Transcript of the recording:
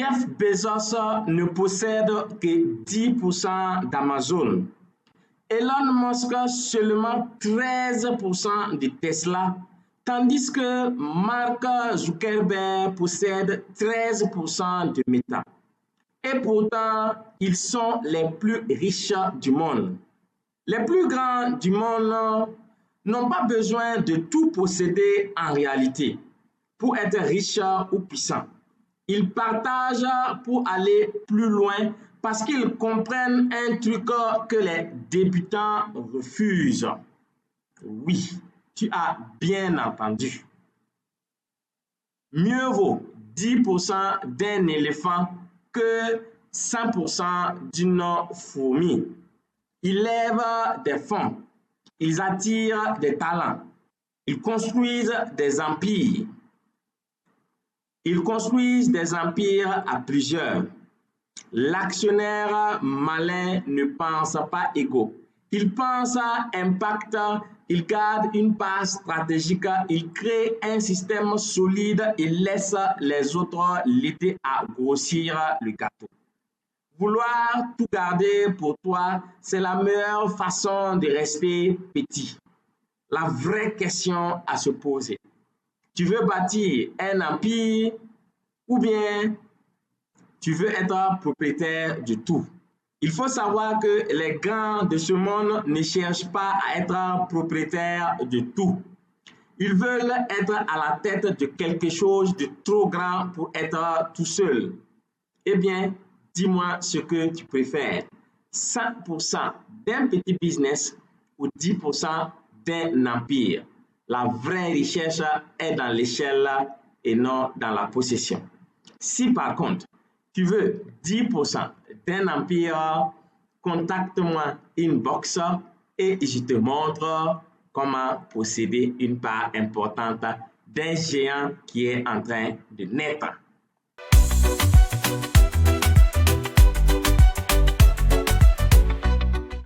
Jeff Bezos ne possède que 10% d'Amazon. Elon Musk seulement 13% de Tesla, tandis que Mark Zuckerberg possède 13% de Meta. Et pourtant, ils sont les plus riches du monde. Les plus grands du monde n'ont pas besoin de tout posséder en réalité pour être riches ou puissants. Ils partagent pour aller plus loin parce qu'ils comprennent un truc que les débutants refusent. Oui, tu as bien entendu. Mieux vaut 10% d'un éléphant que 100% d'une fourmi. Ils lèvent des fonds, ils attirent des talents, ils construisent des empires. Ils construisent des empires à plusieurs. L'actionnaire malin ne pense pas égo. Il pense à impact, il garde une part stratégique, il crée un système solide et laisse les autres l'aider à grossir le gâteau. Vouloir tout garder pour toi, c'est la meilleure façon de rester petit. La vraie question à se poser. Tu veux bâtir un empire ou bien tu veux être propriétaire de tout. Il faut savoir que les grands de ce monde ne cherchent pas à être propriétaires de tout. Ils veulent être à la tête de quelque chose de trop grand pour être tout seul. Eh bien, dis-moi ce que tu préfères. 100% d'un petit business ou 10% d'un empire. La vraie richesse est dans l'échelle et non dans la possession. Si par contre, tu veux 10% d'un empire, contacte-moi inbox et je te montre comment posséder une part importante d'un géant qui est en train de naître.